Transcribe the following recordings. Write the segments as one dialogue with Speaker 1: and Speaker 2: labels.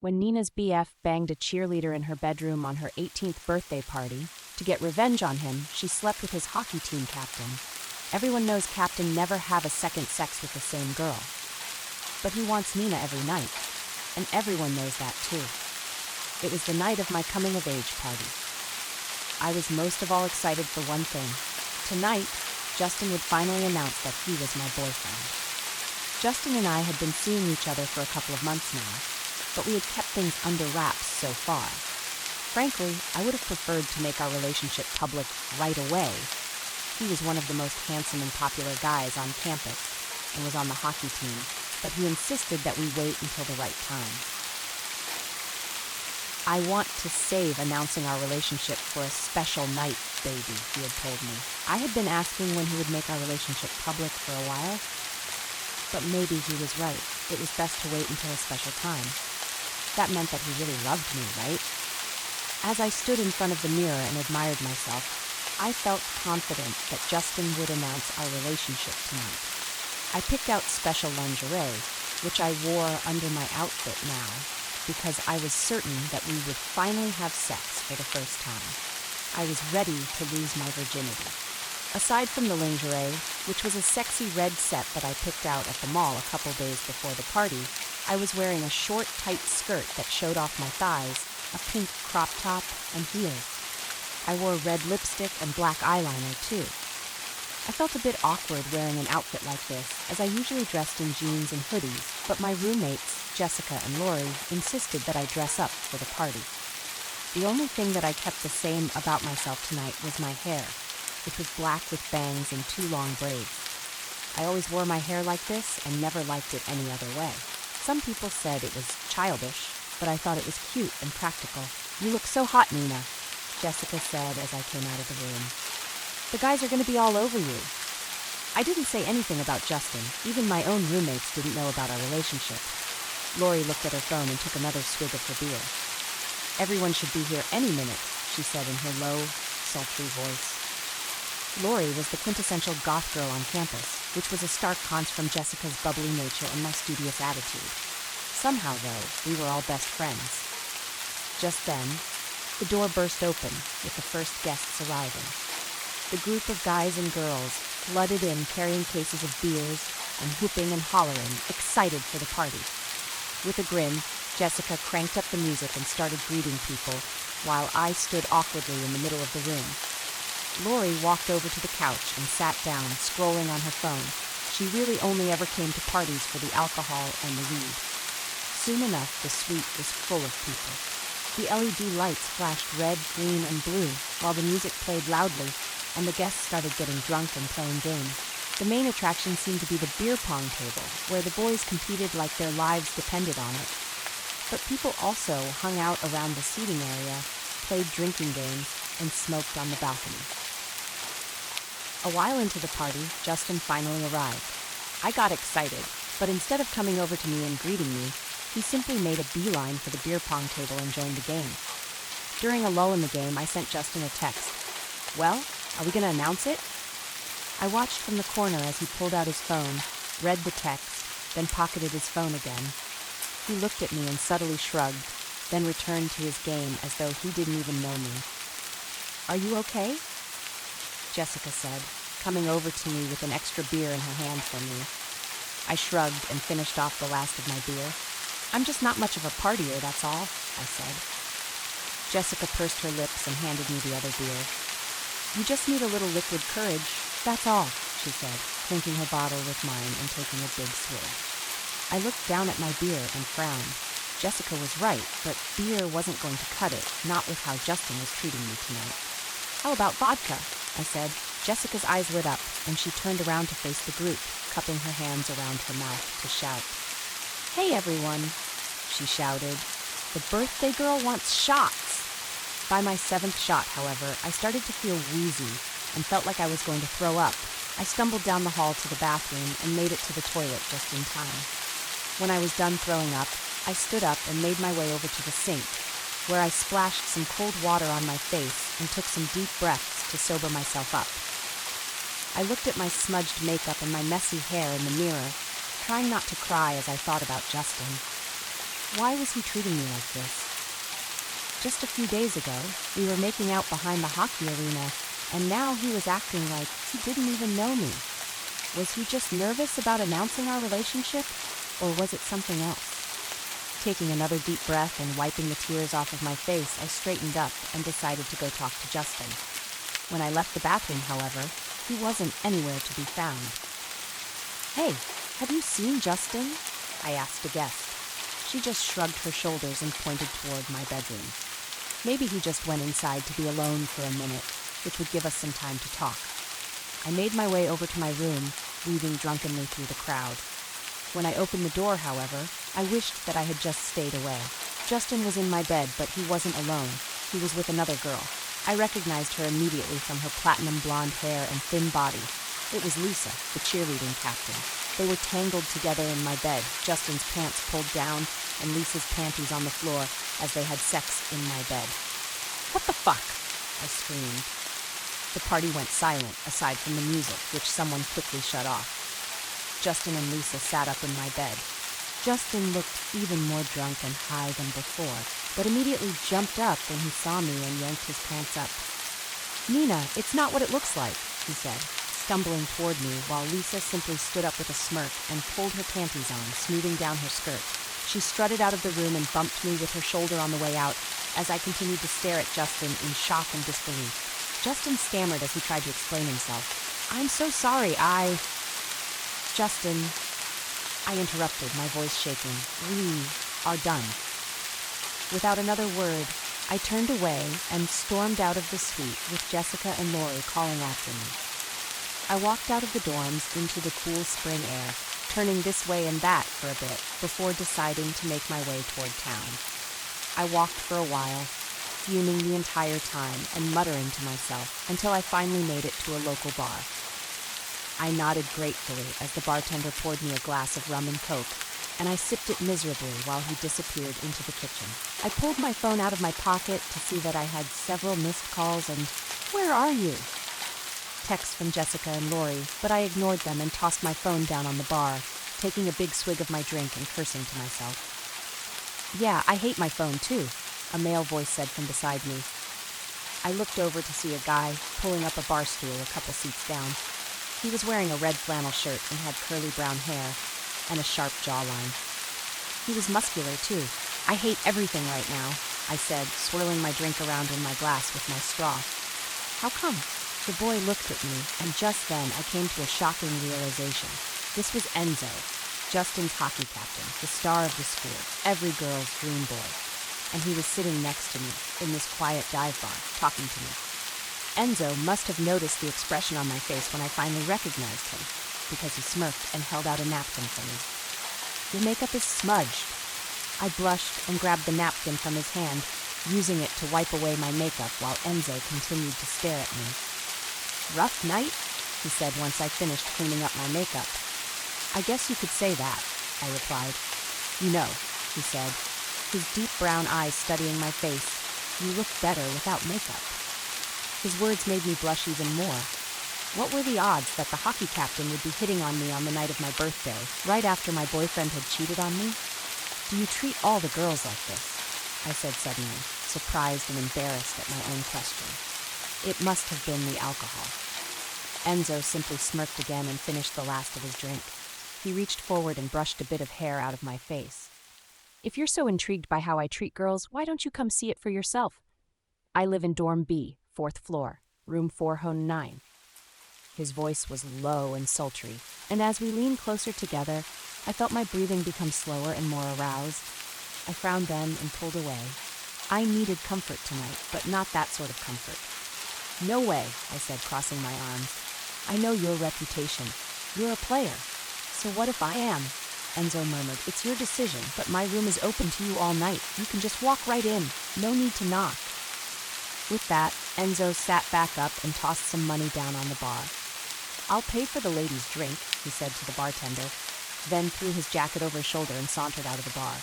Speaker 1: When Nina's BF banged a cheerleader in her bedroom on her 18th birthday party, to get revenge on him, she slept with his hockey team captain. Everyone knows Captain never have a second sex with the same girl. But he wants Nina every night, and everyone knows that too. It was the night of my coming-of-age party. I was most of all excited for one thing. Tonight, Justin would finally announce that he was my boyfriend. Justin and I had been seeing each other for a couple of months now, but we had kept things under wraps so far. Frankly, I would have preferred to make our relationship public right away. He was one of the most handsome and popular guys on campus and was on the hockey team, but he insisted that we wait until the right time. I want to save announcing our relationship for a special night, baby, he had told me. I had been asking when he would make our relationship public for a while, but maybe he was right. It was best to wait until a special time. That meant that he really loved me, right? As I stood in front of the mirror and admired myself, I felt confident that Justin would announce our relationship tonight. I picked out special lingerie, which I wore under my outfit now, because I was certain that we would finally have sex for the first time. I was ready to lose my virginity. Aside from the lingerie, which was a sexy red set that I picked out at the mall a couple days before the party, I was wearing a short, tight skirt that showed off my thighs, a pink crop top, and heels. I wore red lipstick and black eyeliner, too. I felt a bit awkward wearing an outfit like this, as I usually dressed in jeans and hoodies, but my roommates, Jessica and Lori, insisted that I dress up for the party. The only thing that I kept the same about myself tonight was my hair, which was black with bangs and 2 long braids. I always wore my hair like this and never liked it any other way. Some people said it was childish, but I thought it was cute and practical. "You look so hot, Nina," Jessica said as I came out of the room. "The guys are going to be all over you." I didn't say anything about Justin. Even my own roommates didn't know about our relationship. Lori looked at her phone and took another swig of her beer. "Everyone should be here any minute," she said in her low, sultry voice. Lori was the quintessential goth girl on campus, which was a stark contrast from Jessica's bubbly nature and my studious attitude. Somehow, though, we were all best friends. Just then, the door burst open, with the first guests arriving. The group of guys and girls flooded in carrying cases of beers and whooping and hollering, excited for the party. With a grin, Jessica cranked up the music and started greeting people, while I stood awkwardly in the middle of the room. Lori walked over to the couch and sat down, scrolling on her phone. She really only ever came to parties for the alcohol and the weed. Soon enough, the suite was full of people. The LED lights flashed red, green, and blue, while the music played loudly, and the guests started getting drunk and playing games. The main attraction seemed to be the beer pong table, where the boys competed like their lives depended on it. But people also hung out around the seating area, played drinking games, and smoked on the balcony. A while into the party, Justin finally arrived. I got excited, but instead of coming over to me and greeting me, he simply made a beeline for the beer pong table and joined the game. During a lull in the game, I sent Justin a text. "Well, are we going to announce it?" I watched from the corner as he pulled out his phone, read the text, then pocketed his phone again. He looked at me and subtly shrugged, then returned to his game as though he didn't even know me. "Are you okay?" Jessica said, coming over to me with an extra beer in her hand for me. I shrugged and finished off the last of my beer. "I'm just not much of a partier, that's all," I said. Jessica pursed her lips and handed me the other beer. "You just need a little liquid courage, that's all," she said, clinking her bottle with mine and taking a big swig. I looked down at my beer and frowned. Jessica was right, but beer wasn't going to cut it, not with how Justin was treating me tonight. "How about vodka?" I said. Jessica's eyes lit up, and she turned around to face the group, cupping her hands around her mouth to shout. "Hey, everyone," she shouted. "The birthday girl wants shots!" By my 7th shot, however, I started to feel wheezy and felt like I was going to throw up. I stumbled down the hall to the bathroom and made it to the toilet just in time. When I was done throwing up, I stood up and made my way over to the sink, where I splashed some cold water on my face and took some deep breaths to sober myself up. I looked at my smudged makeup and my messy hair in the mirror, trying not to cry as I thought about Justin. Why was he treating me like this? Just a few days ago, we were making out behind the hockey arena, and now he was acting like he didn't even know me. Was he just nervous about announcing our relationship, or was it something else? Taking another deep breath and wiping the tears off of my face, I straightened up and decided to go talk to Justin. When I left the bathroom, however, he wasn't anywhere to be found. "Hey, have you seen Justin?" I asked a guest. She just shrugged her shoulders and pointed toward my bedroom. Maybe he just went inside to be alone for a minute, which would give us some time to talk. I made my way over to my room, weaving drunkenly through the crowd. When I opened the door, however, I wished that I had just stayed away. Justin was in my bed, but he wasn't alone. He was with another girl. I recognized her immediately from her platinum blonde hair and thin body. It was Lisa, the cheerleading captain. They were tangled together in my bed, Justin's pants pulled down and Lisa's panties on the floor as they had sex in my bed. "What the fuck?" I screamed. The party went silent, aside from the music, which someone quickly shut off. Justin and Lisa sat up in my bed. Justin looked even more drunk and high than before, but immediately jumped up when he saw me and yanked his pants up. "Nina, it's not what it looks like," he said, stumbling toward me while Lisa simply stood up with a smirk and pulled her panties on, smoothing down her skirt. She strutted out of the room and bumped me with her shoulder on the way out as I continued to stare at Justin in shock and disbelief. Justin stammered as he tried to explain himself. "I'm so sorry, Justin," I interrupted, my voice shaking. "We are done." Without another word, I turned away and stormed out of the suite with Jessica and Lori calling after me. I walked out of the dorms into the cool spring air, turning this way and that for a bit before deciding to make my way toward town. I walked for a while, fuming the entire time and muttering to myself until I finally made it to a local bar. I nodded gratefully as the bartender poured me a glass of rum and coke, and I sipped it miserably while he disappeared into the kitchen. I pulled my phone out of my pocket to see that I had several missed calls and, "Where are you?" texts from Jessica and Lori, but I ignored them and tossed my phone down on the bar, taking a big swig of my drink and cursing to myself. "Yeah, I hate my phone too," a male voice said from beside me. I looked over to see a guy pulling up a bar stool a couple seats down. He was wearing a red flannel shirt and had curly brown hair and a sharp jawline. He was muscular too. "I hate everything right now," I said, swirling my drink around in my glass with my straw. "How come?" The boy looked at me, and just then I came to a shocking realization. This was Enzo, Justin's hockey captain, the star of the school, every girl's dream boy. And he was sitting next to me in this quiet dive bar, talking to me. Enzo must have noticed the expression on my face when I finally recognized him, because he smirked and held out a napkin for me. "Your makeup is smudged." I blushed and grabbed the napkin from his hand, using it to wipe away my makeup while Enzo continued to stare at me. "Rough night?" he said once I finished cleaning up my makeup. "I guess you could say that," I replied. "You know," he said, his deep brown eyes studying my face, "you look better without makeup." His words made me blush even more. What were the odds that the hockey captain would be hitting on me on the night of my birthday, right after my boyfriend had cheated on me? "Do you treat all the girls like this?" I said suddenly, surprised and embarrassed at my own question. It must have been the alcohol. Enzo simply smirked again and finished the last of his drink. He reached forward and brushed a bit of hair out of my face. "If you're so intrigued by how I treat girls, why don't you come see it for yourself? I live in Dorm B, 4th floor, room 409. His voice was low and sultry, and as we leaned closer together, I felt my breathing become slower and more aroused. I frowned then and pulled away. I needed comfort tonight, but not that sort of comfort. "No way," I said, crossing my arms. "I know your reputation. You're a player. So what if I am?" Enzo murmured. "It's your decision, but my room is open to you all night. You can just walk right in. No need to knock." With that, Enzo sat back up and tossed some money down on the bar. "I'll pay for the lady's drink," he said to the bartender, then threw his jacket over his shoulder and sauntered out of the bar.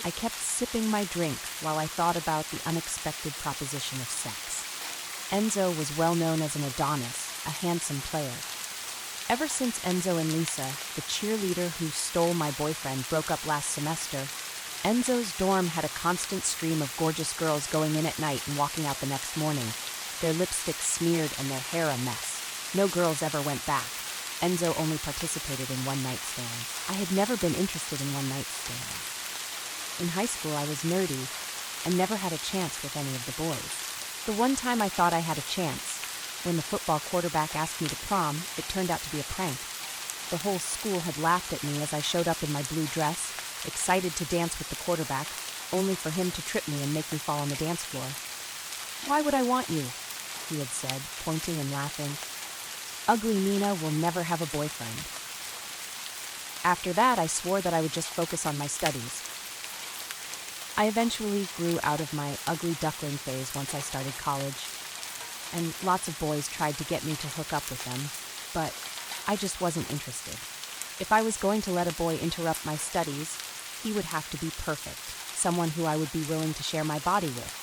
Speaker 1: I kept sipping my drink while I thought about the unexpected proposition of sex. Enzo was well known as an Adonis, a handsome player. Ever since Enzo and Lisa, the cheerleader who stole my boyfriend, broke up last semester, Enzo's dorm had a constant stream of gorgeous girls going in at night and walking out the next morning, their lipstick smeared and their hair a mess. No girls ever went back. Enzo only participated in one-night stands. I had never been interested in one-night stands. In high school, I was nerdy and never had a chance with any of the boys. The one time I thought I had a chance, when the football quarterback asked me to prom, it turned out to be a prank. The whole school had laughed at me as I showed up in my blue dress, excited to dance with the quarterback, only for him to trip me and make me fall on the dance floor. "Why would I want you?" he had said, pointing and laughing. "Ugly Nina will never have a boyfriend." After that, I swore that I would just focus on my studies. I eventually grew out of my ugly duckling phase once I started college, and lots of boys tried to get me to hook up with them, but I just wasn't interested. If I was going to let a boy interrupt my studies, he would have to be perfect, someone who I would be willing to share my body with.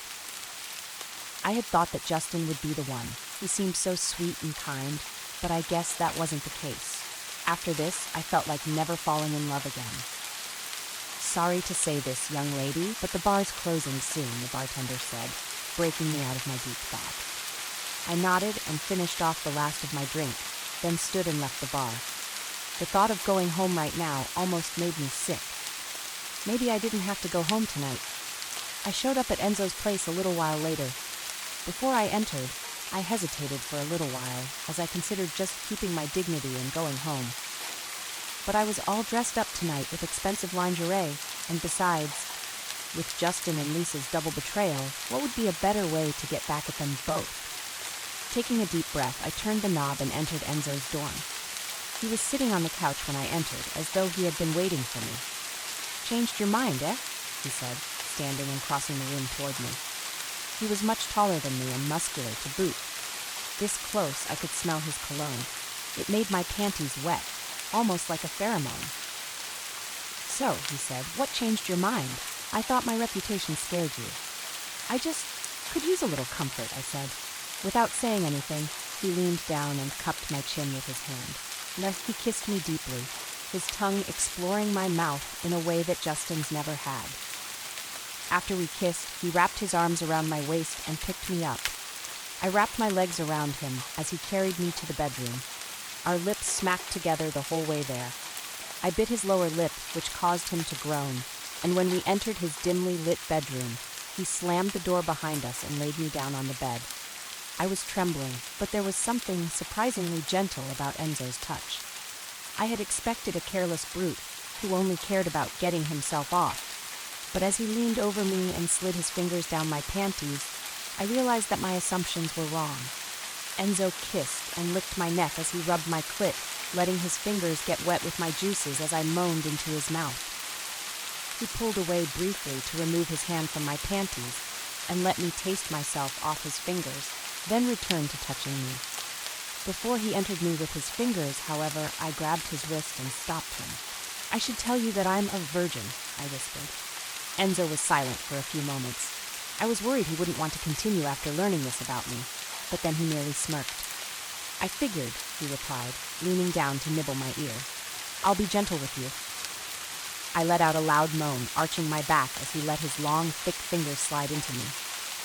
Speaker 1: I had thought that Justin would be the one. He seemed so sweet and kind, but I guess that wasn't the case. After this, I felt like never falling in love again. "Sorry to say this, young lady, but the bar's closing soon," the bartender said, breaking me out of my deep thought. I nodded and finished off the last of my drink, then stood and left the bar. The thought of going home right now almost made me sick. Maybe I didn't have to go home tonight. I showed up at Enzo's place a little while later. Before I entered, I hesitated for a little while, as I considered just keeping my dignity and going home. But I was all dressed up tonight with expensive lingerie, and besides, with Justin and Lisa's double betrayal, what would be a better way to get back at them both? Taking a deep breath, I turned the knob and entered Enzo's dorm. He was sitting on the couch when I entered, as though he had been waiting for me. "Changed your mind, eh?" he said, standing and crossing the room toward me. He was much taller than me and muscular to boot. This close, I could smell his cologne. It made my panties wet, almost like a pheromone. "So," he said, "what changed your mind? I thought my reputation scared you." "I just could use a little comfort," I said. Without saying anything, he leaned down and cupped my chin with his hand. He kissed me deeply, his tongue exploring my mouth in a way that Justin's never had. After we kissed, he wrapped his arms around my waist and picked me up. I wrapped my legs around him as he carried me to the bedroom. Our lips smacked together the whole way there. I bit his lower lip, which caused him to groan, and when we entered his dimly lit bedroom, he slammed the door behind us and laid me down on the bed. I was trembling, but there was something surprisingly gentle about Enzo's touch. I had expected a careless brute who only cared about getting himself off. But as he leaned over me and slid his fingers down my panties, I realized that my assumptions were wrong. Enzo kissed and licked my neck as he rubbed my clit, letting his fingers get wet with my juices as I moaned into his mouth. He pulled away briefly to remove his hand from my panties and let me taste myself off his fingers, then returned to touching me. Before he entered me with his fingers, however, I grabbed his wrist and stopped him. "I should tell you that I'm a virgin," I whispered. Enzo was silent for a few moments. I was worried he wouldn't want to continue after learning this about me, but then he merely smirked. "I figured," he replied, leaning down to nibble my ear. "I'll be gentle with you." I let out a loud moan, arching my back as he let his long, thick fingers slide into me.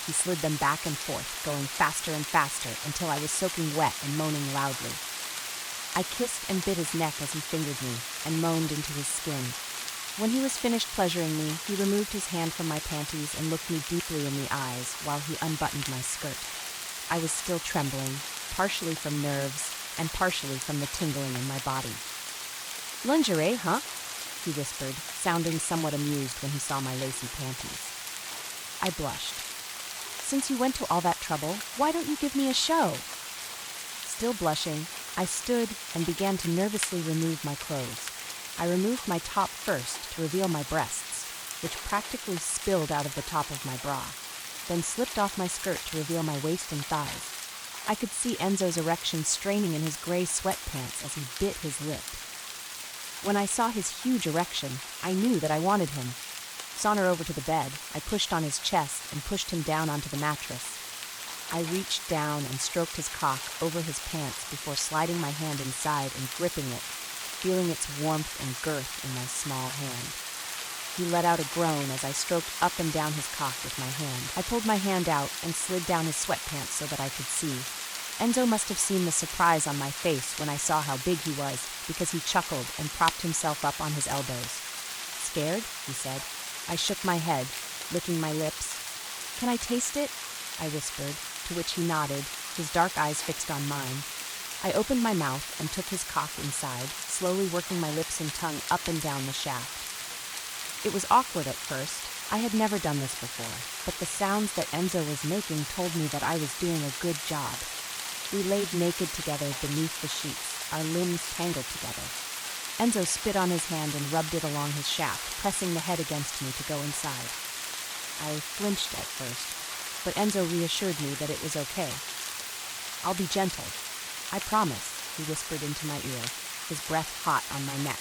Speaker 1: He slid them back and forth, going faster and faster until I was soaking wet and moaning loudly. I kissed and bit his neck as he fingered me and moaned into his skin. When he was finished pleasuring me, he removed his hand from my panties and looked me deeply in the eyes while he unbuttoned my skirt. I was still trembling, partially from nerves and partially from the tingling in my body. "Lingerie, huh?" he whispered, sounding somewhat amused when he saw my lacy panties. I blushed. "Since you went to all that trouble, why don't you give me a show?" Still blushing, I stood and began to nervously remove my clothes. I removed my top first to reveal my breasts, which practically spilled out of the top of my bra, then slipped off my skirt to reveal my waist and thighs. I could see Enzo's erection straining in his gray sweatpants as he bit his lip. When I saw his huge erection, I knew that I wanted him. Saunter over to the bed, I pushed on his chest and pushed him down onto the mattress. I reached down and stroked his cock over his pants before sliding my hand inside and gripping it, feeling its warmth and girth in my small hand. He let out a groan as I stroked up and down his cock with my hand. I pulled my hand out and slid down his sweatpants so that I could see. Enzo must have seen the surprise on my face when I saw how big he was, because he chuckled and propped himself up on his elbows. "Scared?" he said. I shook my head, licking my lips. "Can I taste it?" I whispered, to which he nodded, his dark eyes fixed on mine. I opened my mouth and took his cock inside, slowly working my lips and tongue up and down the shaft. It was awkward at first. I had never done this before, but the sounds that Enzo was making told me that I was doing a good job. We laid naked together beneath the sheets, our limbs tangled together. Enzo spit on his hand and rubbed it along his shaft, pressing the head against me to go inside. I flinched at first, but Enzo reassured me that it was okay. "I'll be gentle. I promise," he whispered into my ear, his breath hot on my neck.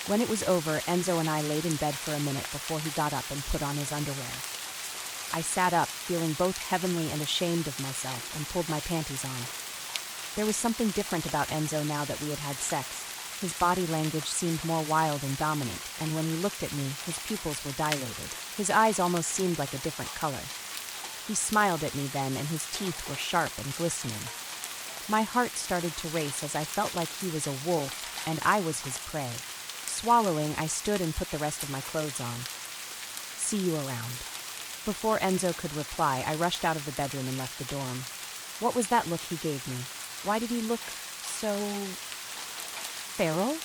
Speaker 1: When it was over, Enzo and I laid in bed for a minute before he got up and put on his underwear. I sat up, feeling both heavenly and ashamed of myself, and pulled my panties on. There was something different about Enzo now that we had had sex. His body language seemed more wild and dominant, and when he looked at me, his pupils were dilated. His eyes almost seemed like a different color. He smiled at me then, and his teeth were sharp and glistening. My heart started to race as I felt like he was a wolf, and I was his prey. Swallowing, I stood and put the rest of my clothes on. "See you around." Before Enzo could reply, I rushed out of the bedroom and left the dorm. What was that look he gave me? Why did he look so feral?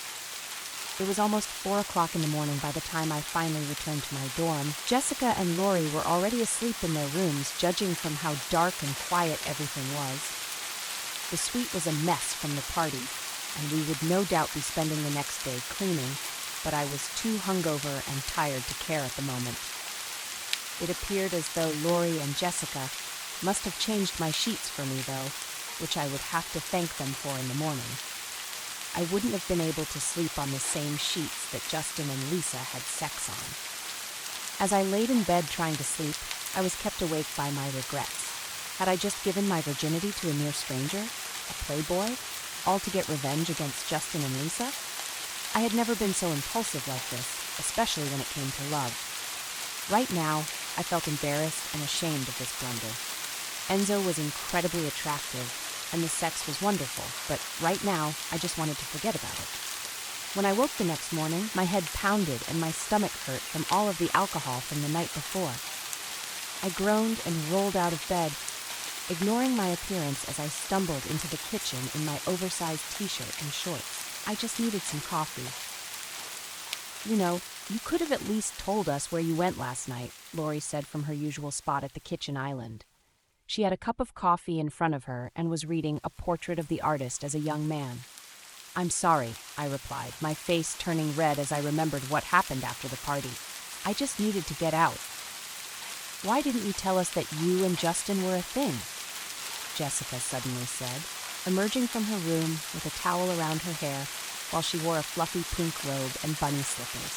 Speaker 1: It was almost 4 o'clock in the morning by the time I finally returned to my dorm. Jessica and Lori were already asleep in their rooms, judging from how dark and quiet everything was. The suite was a mess from the party, and we would no doubt be spending the next day cleaning, but I was too hungover and tired to care at the moment. It appeared as though Lori and Jessica must have changed my sheets for me, though, which I would have to thank them for in the morning. I wouldn't have been able to sleep on the same sheets that Justin and Lisa had sex on. As I laid in bed trying to sleep, I was kept awake by my regrets. Had I just given my virginity to a mere stranger, a playboy, all to get revenge against Justin and Lisa? I had never been so impulsive like this, especially when it came to love. Right now, I felt embarrassed and ashamed of this blunder. Enzo was incredibly attractive, and the sex was wonderful, but right now, I just wanted to forget about it. When I woke the next morning, my head pounded and my stomach hurt from all of the alcohol from the night before. I groaned and rolled out of bed, ignoring my appearance as I stumbled into the kitchen in my oversized t-shirt and shorts. I just needed some coffee. "You know, you could have at least told us where you went last night," Lori said from her usual spot at the kitchen island. She had a cup of coffee in front of her and was reading A Portrait of the Artist as a Young Man. "I'm sorry," I replied, my face turning red as I remembered what happened after the party. "I just needed to get out." "Why didn't you tell us that you and Justin were a thing?" Jessica suddenly said, emerging from her room with a towel around her hair while she wore a fluffy pink robe and bunny slippers.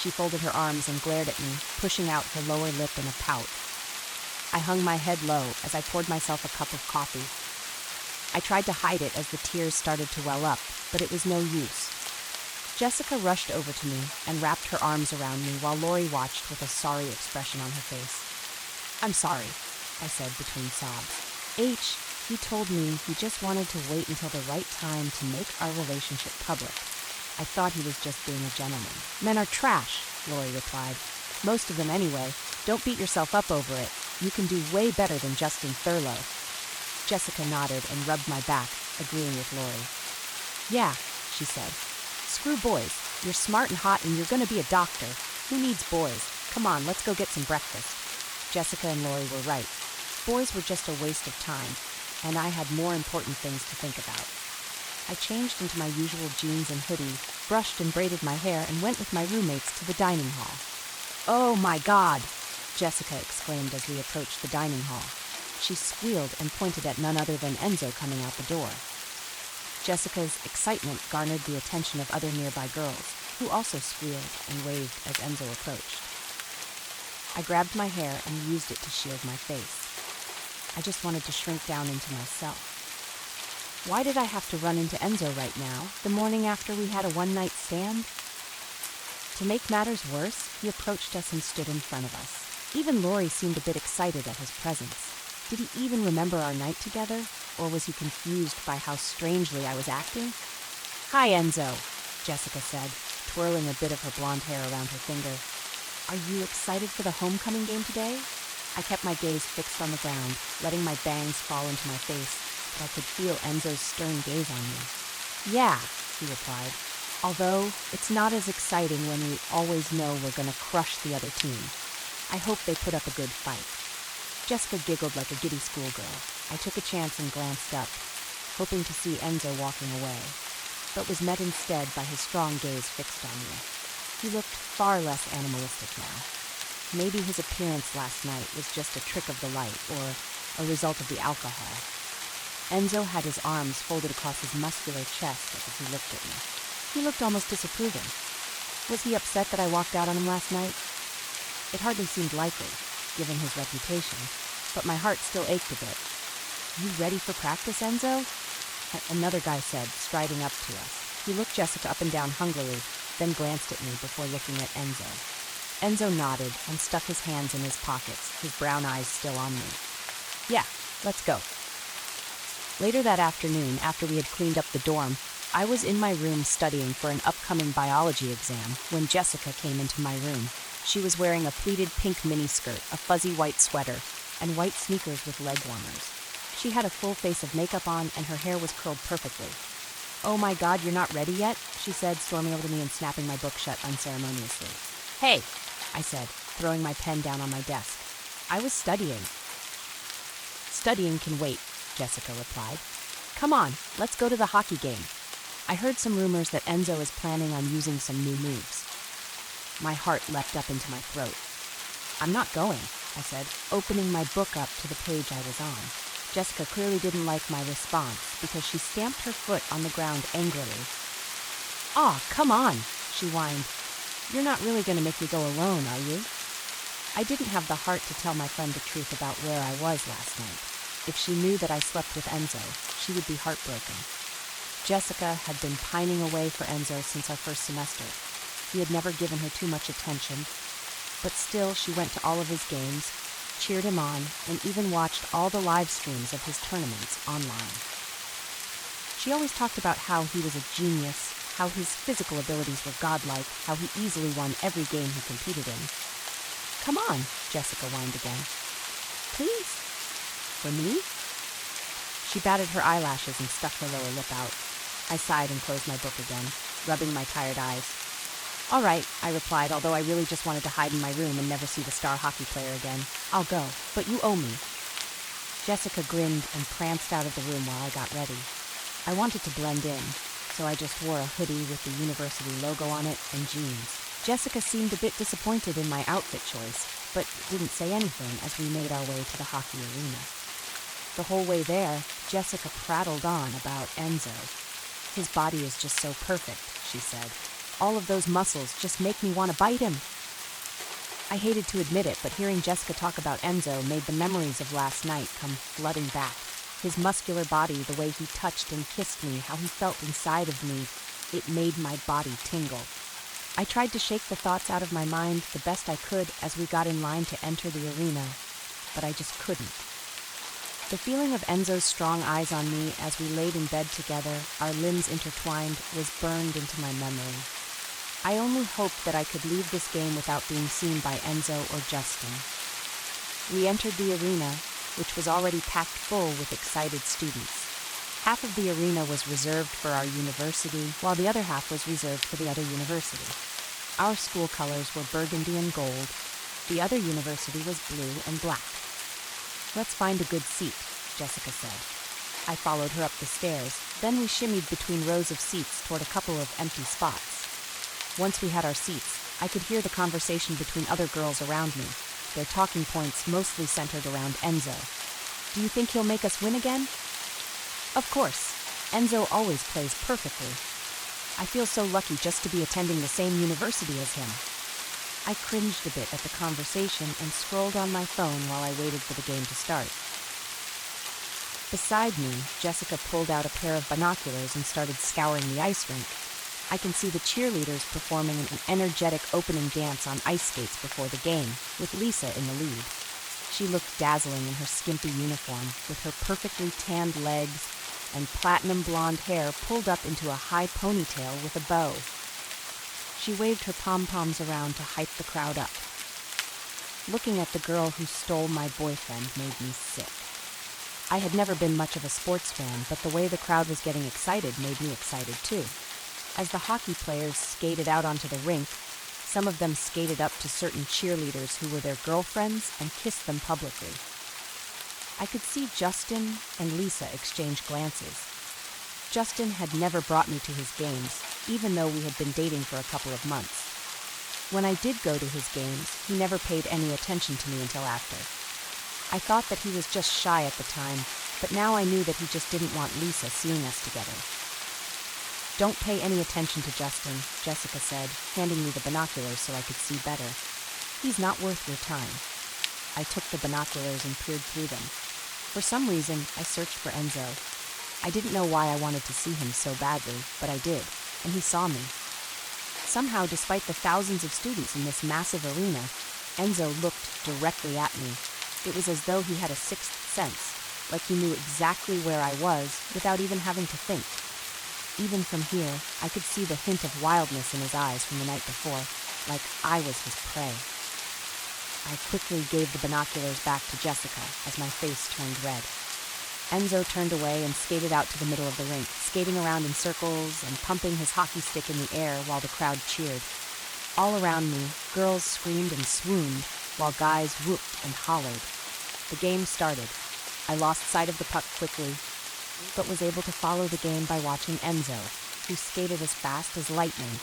Speaker 1: She folded her arms and glared at me, pushing out her lower lip in a pout. I hung my head low as I poured myself a cup of coffee. I tried to hide it as the tears started to well up, but it was no use. Jessica rushed over to me and wrapped her arms around me while Lori watched with a sorry expression on her face. "I'm sorry," I said between sobs. He told me he just wanted to wait until the right time to make our relationship public. I thought he was just being a gentleman. "Men are trash," Lori replied. "Most of them anyway. Don't beat yourself up over it. You can do way better than Justin Thurlow." Jessica nodded and rubbed my back, agreeing with Lori. "Yeah," she said. "Screw boys. You're smart and hot and you're going to be a doctor. Who needs boys? Come on, let's go get some breakfast." Jessica and Lori were right. Boys were just a waste of time, and I had more important things to think about. I changed into my usual jeans and hoodie, brushed and braided my hair, and went with my roommates to the dining hall. "Oh my God!" Jessica exclaimed as we approached the dining hall. She squealed and pointed at none other than Enzo coming out the door. Jessica's excitement garnered the attention of other nearby girls, who also squealed and waved as Enzo approached. I grabbed my hair and used it to shield my face. I just wanted to shrink down into myself. Why did I have to run into Enzo right now, the morning after we had a one-night stand? To make matters worse, he approached us and stood in front of us. Even Lori seemed a bit excited at his presence. Did he even remember our night together, or was he confused by how strangely I was acting? "Hi, Enzo," Jessica said, twirling a bit of her blonde hair around her finger. "Are you excited for the homecoming game today?" I kept my gaze fixed on the ground, letting my bangs fall into my face, but I could feel Enzo's stern gaze on me. "Yeah," he replied, "although it's not as exciting when we always know we're going to crush the other team. I hope they put up a good fight." Jessica giggled like a giddy schoolgirl. I took a chance and glanced up, hoping to see Enzo walking away, but was met instead by his strong gaze fixed on me. He looked far less animalistic now. Maybe his appearance last night was just a trick of the light or a result of the alcohol. Enzo had his arms folded across his muscular chest as he looked at me. He looked almost disapproving. Was he upset that I walked out on him last night? It hardly seemed likely, given his reputation, but my heart still ached a bit. "You ready for practice, Enzo?" Another guy said, striding up to us. He looked Jessica up and down hungrily, then glanced at me before looking at Enzo. Enzo nodded and stuck his hands in his pockets, his brown eyes still on me. "Yeah, let's go." Later that afternoon, after we had cleaned up the dorm, I was in my room studying for an upcoming biology exam when Jessica came into my room. She was wearing a pleated pink miniskirt, a fuzzy white sweater, and white sneakers with leg warmers. She had a full face of makeup on, and her hair was curled perfectly. "Oh my God, you're not ready yet?" she said, storming over to me and snapping my book shut unceremoniously. "Hey," I said, throwing my pen down on my desk. "I was studying." "Studying can wait," Jessica replied. "Come on, let's go to the hockey game. I heard some rumors that Enzo is planning on using some new moves." My heart leapt up into my throat. "I'm not going," I said, opening my book up to the page I was on. Jessica clearly didn't like my response because she stamped her foot on the ground angrily. "Aw, come on," she whined. "You're not really going to make me go alone, are you?" I didn't have the heart to tell my friend the truth about where I was last night. If she knew that I slept with Enzo, she would be heartbroken. Jessica had been pining away for Enzo since our first semester. He had never given her too much attention, but still she went to all of his games, cheered him on, and even watched all the live streams of his tournaments online. She always talked about how he was a genius, how his physical abilities were godlike, how he easily won every game he competed in. "Come on," Jessica whined again. "Please? For me?" She batted her eyelashes and stuck her lower lip out. I sighed and closed my book again, rubbing my tired eyes. "All right," I replied, although I really just wanted to hide in my room and never see the star hockey player again. "I'll go, but you owe me." Jessica grinned and pranced out of the room while I got ready. I wanted to blend in, so I just wore a hoodie with the university logo on it and jeans. Jessica seemed a bit disappointed in my outfit choice, but didn't say anything as we made our way to the hockey arena. The whole way there, Jessica prattled on about Enzo. "His body is just so perfect," she said. "All of those muscles just make me want to bite him." I hated to admit it, but hearing Jessica talk about Enzo made the memories of last night come flooding back. His muscular body, the way he touched and kissed me, how he felt inside of me, it made my body tingle. I tried to shake the thoughts out of my mind the best I could as we got in line to enter the arena, but I just couldn't. The feeling of Enzo's strong eyes on me as we laid in bed together, our limbs intertwined, was burned into my memory. I only hoped that I could leave this game without being seen by Enzo or Justin. We entered the arena, which was already packed full with excited students. Half of the arena was reserved for our university, while the other half was reserved for the other university. Our school colors were burgundy and gold. The other university was blue and black. "Let's find a good seat," Jessica said. I followed her up the stairs. Then we shimmied between rows of seats toward a couple of empty spots. Once we had our seats, I could hear the conversation between other girls around me, their talking points mostly centered around Enzo. "Do you think he'll make us win again?" "Of course. Enzo always plays perfectly. I feel so lucky just to be attending the same university as him." I cringed a bit at the conversation and scrolled on my phone while I waited for the game to start. Beside me, Jessica pulled out a pair of binoculars and started scouring the ice rink. I can see the cheerleaders performing an energetic opening dance on ice skates before the game, with Lisa in the lead. She looked dazzling in her skimpy uniform, with her perfectly tanned legs and platinum blonde hair pulled up into a high ponytail with a bow. She waved her pom-poms around to hype the crowd up. Looking at the girl who stole my boyfriend made me sick. I had never been much of a sports fan, but the way the crowd was getting excited made me excited too. As the hockey players skated out onto the rink, some of them skated up to certain cheerleaders who were their girlfriends and kissed them publicly. I could see Justin and Lisa exchange glances. Justin had never brought me to his games, even though we had been dating for a couple of months. When I did go to his games, he never paid any attention to me until after. I thought that he was just shy at the time, but now I knew that he just didn't want Lisa seeing us together. "Don't pay any attention to Justin," Jessica said, handing me the binoculars so I could see better. "He's not worth your time." I took the binoculars and peered through them. For some reason, I searched for Enzo. I didn't know why I wanted to see him so badly, but I did, and he saw me. Somehow, despite the thousands of students in this massive arena, Enzo looked directly at me. It was as though he had a sixth sense, like he knew exactly where I was without even having to think. Even from here, I could see the hint of wildness in his eyes from the night before, like I was his prey. I quickly gave the binoculars back to Jessica as my face turned red. Enzo turned away and skated out to the middle of the rink, skating around in circles and pumping his hockey stick in the air while the crowd cheered. All around me, girls screamed and swooned, while guys whooped and hollered. The game started. I lost sight of the puck quickly, but was able to follow the game by watching Enzo, who skated as fast as lightning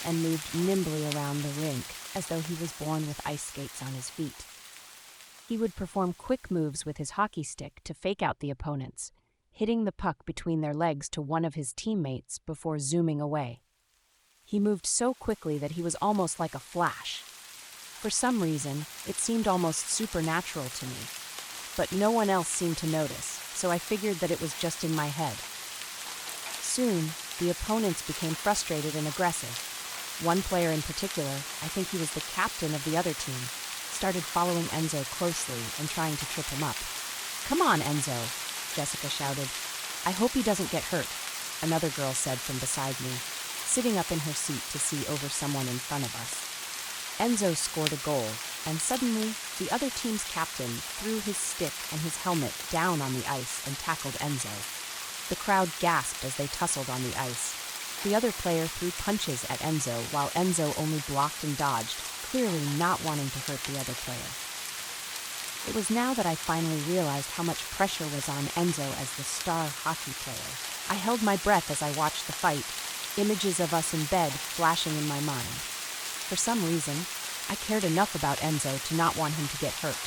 Speaker 1: and moved nimbly around the rink as though he was born with ice skates on his feet. He would perform quick moves with his hockey stick to fake out the opponents, hitting the puck between their legs to one of his teammates before zooming away. He moved so quickly that he was almost like a flash. For some reason, it seemed almost supernatural to me, but no one else seemed to notice, so I figured that it was just in my head. Soon, the opponents became frustrated and aggressive. One player in particular, I think he was the captain of the other team, started following Enzo closely and trying to trip him up. "Come on, Enzo," Jessica shouted. "I hope he doesn't get hurt," another girl said from beside me, sitting up in her seat to see over someone in front of us. Enzo scored a goal, and suddenly, the other team's captain threw his stick and his helmet down on the ice and tackled Enzo. The crowd gasped as they tussled on the ice. The other player threw punches at Enzo, while Enzo only blocked and dodged, clearly not wanting to hurt the other player. It was now that I finally realized how much pressure was on Enzo as the star hockey player. I held my breath as I watched the fight, images of us in bed flashing in my mind. For some reason, I cared enough about Enzo to not want him to get hurt.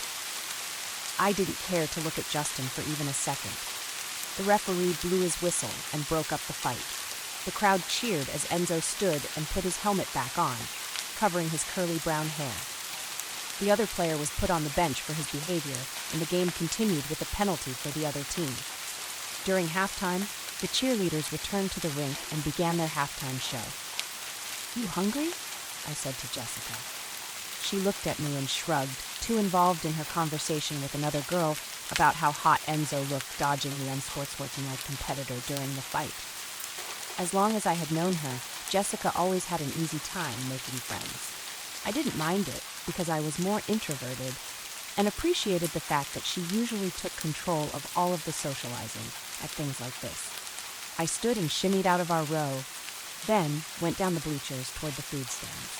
Speaker 1: I didn't care to look at Justin for even a second. The referee blew his whistle and broke up the fight. The crowd cheered as Enzo stood and put his helmet back on, covering his curly brown hair. The other player was put on the bench for his behavior, and the game continued with a penalty for the other team. During halftime, the cheerleaders returned to the rink and began their halftime show. "You hungry?" I said to Jessica. She looked at me and shrugged, too involved in her conversation with another girl about how hot Enzo looked dodging the unsportsmanlike competitor during the fight. As long as I had known her, Jessica always had an easy time making friends. I didn't mind it because I was more introverted and appreciated the fact that she usually took control of all of the socializing at things like this. I stood and shimmied out of our row, then went down the bleachers toward the food stands.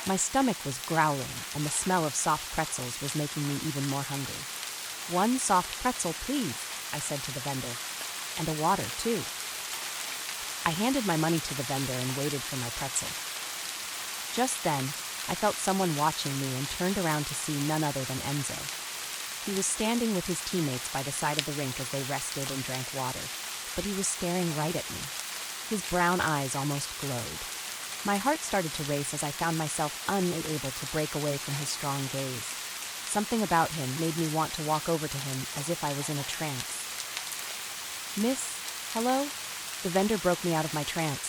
Speaker 1: My stomach was growling, and the smell of soft pretzels was making me even more hungry. "One soft pretzel, please," I said to the vendor. "And a water, too." I handed my money to the vendor and waited for my pretzel. Just then, I felt someone watching me and turned around to see none other than Enzo. He was standing with his teammates by the side of the rink as they rested and drank water, but he was staring right at me. His brown eyes almost glowed. My heart started to race as I found myself unable to break away from his strong gaze. Something about him made me want to walk over to him as if I was in a trance. "Miss, hello?" The vendor broke me out of my trance.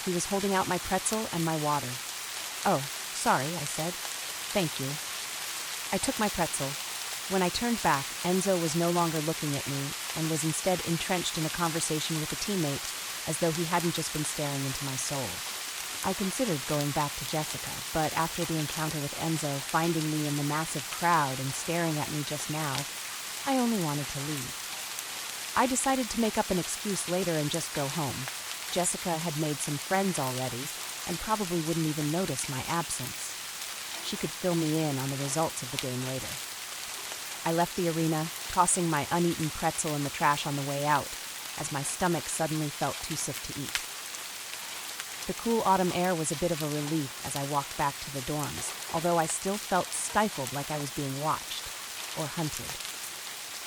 Speaker 1: He was holding out my pretzel and my water. "Oh, sorry," I said. "Thank you." I took my pretzel. When I turned back, Enzo was no longer looking at me and was instead entrenched in a conversation with a teammate, as though he hadn't just been staring into my soul. I considered going back to Jessica, but after the encounter with Enzo, finding me in the massive crowd and staring at me just now, I only wanted to leave. I decided to make up an excuse later and just go home. Jessica had made some friends already and probably wouldn't even notice my absence. She could fill me in on the results of the game later. I left the arena, tossing my uneaten pretzel in the trash on the way out, as my stomach suddenly felt too sick to eat. The cool autumn air was a bit of a relief as I walked back to the dorms, although I still felt stifled like I was being watched, or hunted.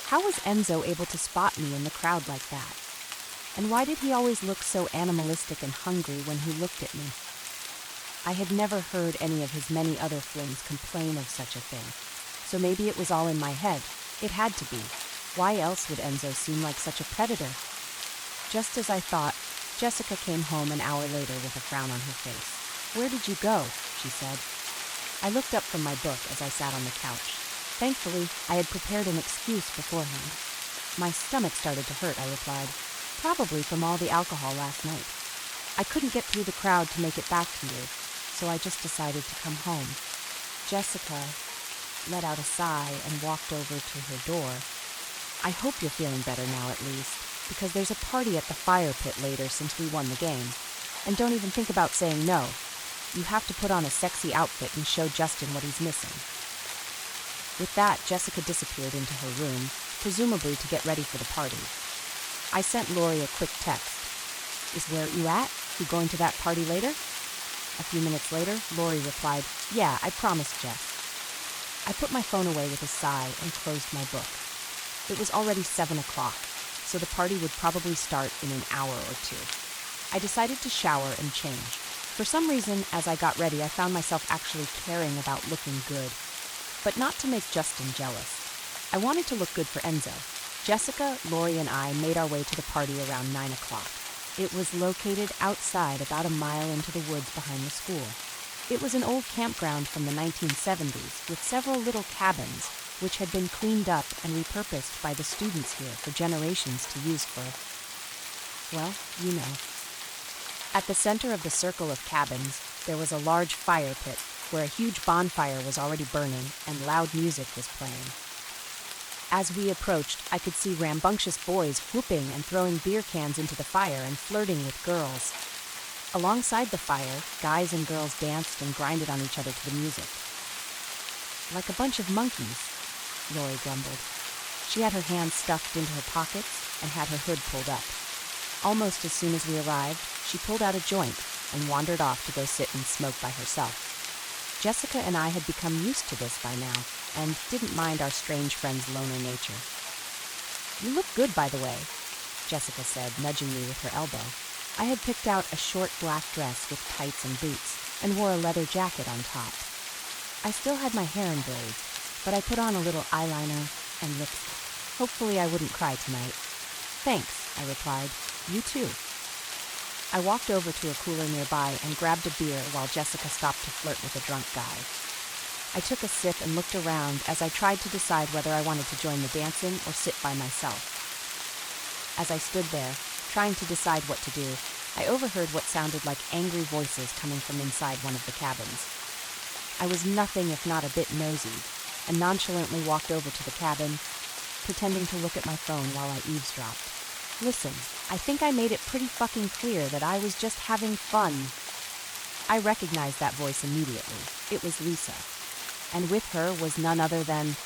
Speaker 1: How was Enzo able to spot me in the crowd like that? And why did he always look so animalistic and hungry when he looked at me? I had never heard any of his many other flings complain of such a thing, so maybe it was all in my head. It had to be. Why else would Enzo seem like such a predator? Just as I thought, Jessica came home an hour later with a frown on her face. "Where did you go?" she said. I looked up from my book as I sat on the couch. Thankfully, I had prepared an excuse beforehand. "My stomach started to hurt," I replied. "Probably from all the alcohol last night. I couldn't get through the crowd to make it back to you, so I just decided to come home." Jessica let out a sigh and walked over to her door. "I hope you're feeling better now at least, because there's a party at the fire pit later since we won the game. And don't even think about saying no. You have to put on a sexy outfit and show Justin what he's missing." With that, Jessica disappeared into her room, presumably to get ready for the party. I sent Lori a quick text. "Is where you at? You going to that party later?" A few minutes later, Lori replied, "Yeah, I promised Jess." I put my phone away with a sigh and closed my book. It was already 7 o'clock, so the party would probably start in an hour or two. I decided to shower and change. For some reason, as I got ready, I found myself actually caring about looking good. But not to make Justin jealous. I wanted to look good for Enzo. Jessica, Lori, and I made our way to the party around 9 o'clock. It was located outside about a mile into the woods behind the school. It was an old campground from the 1970s with several little cabins, which had been cleaned up and repurposed by the students here for generations to use for, well, you know. At the center of the circle of cabins, there was a large fire pit where a huge bonfire was already burning and loud music was playing. As we approached, I could see rambunctious boys whooping and throwing beer cans into the fire and flirting with girls. Alongside the fire, guys and girls danced and grinded on each other to the music. "Like a bunch of monkeys," Lori grumbled. She had her hands stuffed into her pockets and had her hood pulled up. Almost as soon as we arrived, she pulled out a joint and wandered off to go sit and smoke by herself. Jessica and I had become used to this by now and didn't mind our strange friend's loner nature. "You look good, by the way," Jessica said, nudging me with her elbow. I had picked out a short black dress with tights and boots and wore a leather jacket on top. I still had my hair in braids, but I put on a little eyeliner and lipstick. Hopefully I wouldn't cry tonight. "Thanks," I replied. "You too." I walked over to a cooler nearby and grabbed a beer while Jessica stopped to flirt with a drunk guy. I took a sip and looked around as I tried to decide whether I wanted to join the dancing or sit by myself. As I stood there, trying to decide what to do, I overheard what sounded like angry voices coming from inside one of the cabins. I was nothing if not a bit nosy, and nonchalantly walked over to the cabin, pretending to look at my phone while I eavesdropped. "Listen, I think I made it pretty fucking clear that I was just having fun." I recognized that voice immediately. It was Lisa. And with her was none other than,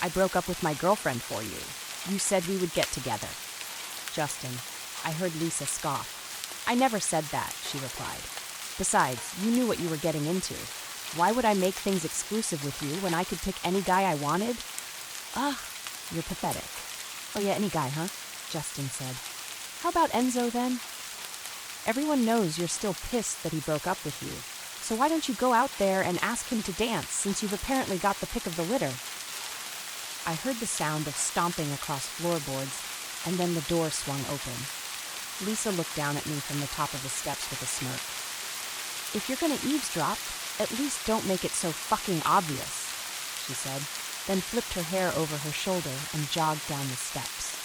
Speaker 1: "I broke up with my girlfriend for you. You said we would get together." "Justin," I heard Lisa scoff. "I never said that," she replied. "Besides, you knew what you were getting into. Why would I make things exclusive with you when I could pick any guy I wanted?" "Ugh, you're pathetic." "Oh yeah, any guy, huh?" Justin said. "How about Enzo then? Everyone knows you're still pissed that he broke up with you. So why don't you go out there and ask him to dance since you've apparently got the pick of the litter?" I heard the sound of stomping across floorboards, and then the door swung open. Lisa looked down at me from the top of the steps with a smirk. If you're gonna eavesdrop, at least don't make it so fucking obvious, she said, then flipped her hair over her shoulder and jogged down the steps.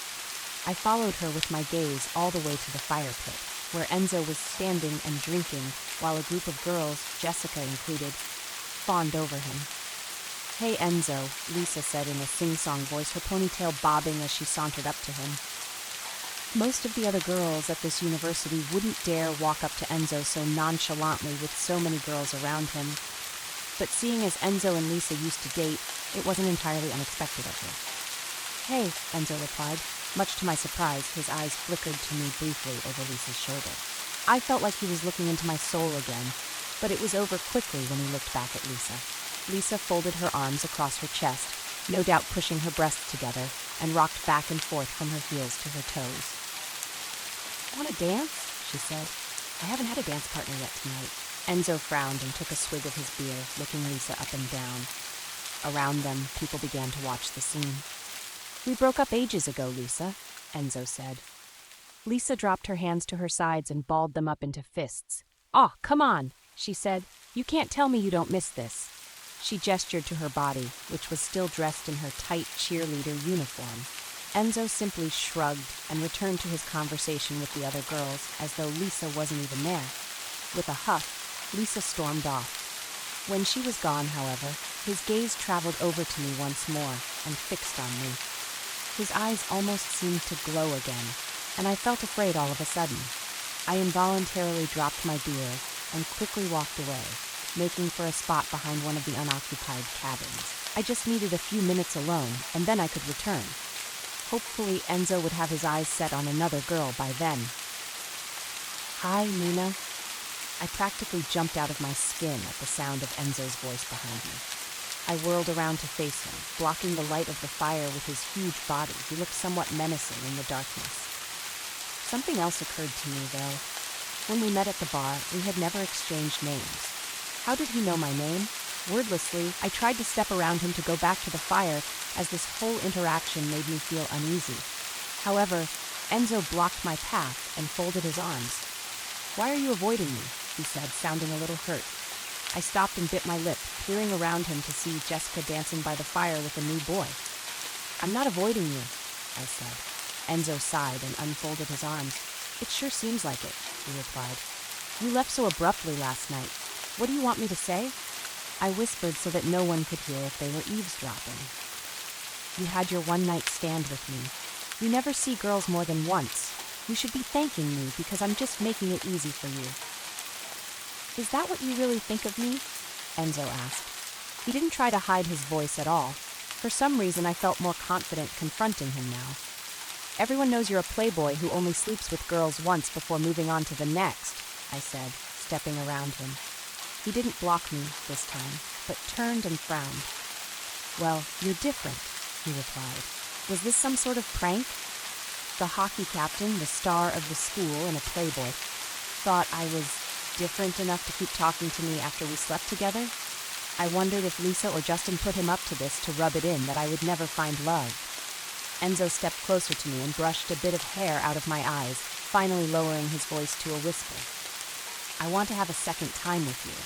Speaker 1: I followed her with my gaze all the way to the fire pit, where Enzo was standing and drinking while a group of girls, Jessica included, fawned over him. Hey Enzo, Lisa said in a sing-song voice, her ponytail bobbing as she sauntered up to him. Most of the other girls at this university wouldn't dare walk up to Enzo so nonchalantly with so many girls around him, but seeing as Enzo and Lisa used to date, it wasn't entirely unexpected of her. Hey, Enzo replied. Much to my surprise, his eyes flickered to me briefly over Lisa's shoulder. I felt like he was looking into my soul again, but it was over quickly when he looked back at Lisa. Lisa folded her arms across her chest, no doubt pushing her breasts together, and rocked back and forth from her heels to her toes. Want to dance? She said. I haven't had a dance partner yet tonight. Enzo frowned and took a swig of his beer, looking Lisa up and down. Around them, people began to watch the scene. We broke up ages ago, Lisa, Enzo said. Lisa dropped her hands to her sides and balled them up into fists. "Aw, come on," she said. "You can't tell me you don't miss this." She gestured to her body, which was still dressed in her tight cheerleader uniform. Enzo simply shrugged and returned to his conversation with the other girls, as though Lisa wasn't even there. With a huff, Lisa stormed off. When she was gone, however, his gaze traveled over to me once more and fixed on me. His eyes almost seemed to glow again, and I felt afraid all of a sudden. I involuntarily dropped my beer and quickly walked away, making for a spot behind one of the unoccupied cabins. I just needed a few minutes alone, and then I could return. Hopefully Enzo would have his eyes set on another girl by then. "Hi, Nina." I practically jumped out of my skin at the sound of Enzo's voice behind me. I whirled around to face him, blocking the light of the fire with his huge body. He looked somewhat menacing in the darkness. Something else occurred to me, though. When we met at the bar, we had never exchanged names. How did he know my name? Wordlessly, I tried to step around him to go back to the fire, as this whole interaction made me feel uneasy. However, Enzo blocked my path and folded his arms. "Why are you avoiding me?" he said, sounding a little hurt. I stopped and bit my lip, peering around him to see Jessica dancing by the fire with a new boy. "I'm not avoiding you," I said. Enzo sighed and unfolded his arms. "It sure seems like it," he replied. "You left so abruptly last night. What do you want me to say?" I whispered so that no one could hear if they were eavesdropping. "You had your one-night stand with me. You never see girls more than once. You should be thanking me because I'm just making it easy for you." "Is that what you really think of me?" Enzo asked. He didn't try to hide his voice at all. For some reason, I felt more confident confronting him now. "Everyone knows you're a playboy who only sleeps with girls once before moving on to the next," I said, stepping around him. He didn't block me this time, but turned and frowned. "Well, you're different," he replied. "Was this some sort of prank?" The hockey captain, the star of the school and a playboy, thought I was different enough to keep talking to me after we slept together? I wondered if Lisa or Justin put him up to this to rub it in that I would never find love. Enzo stepped closer to me and brushed a bit of hair out of my eyes, finally lowering his voice to a whisper. "I want to have a second time with you."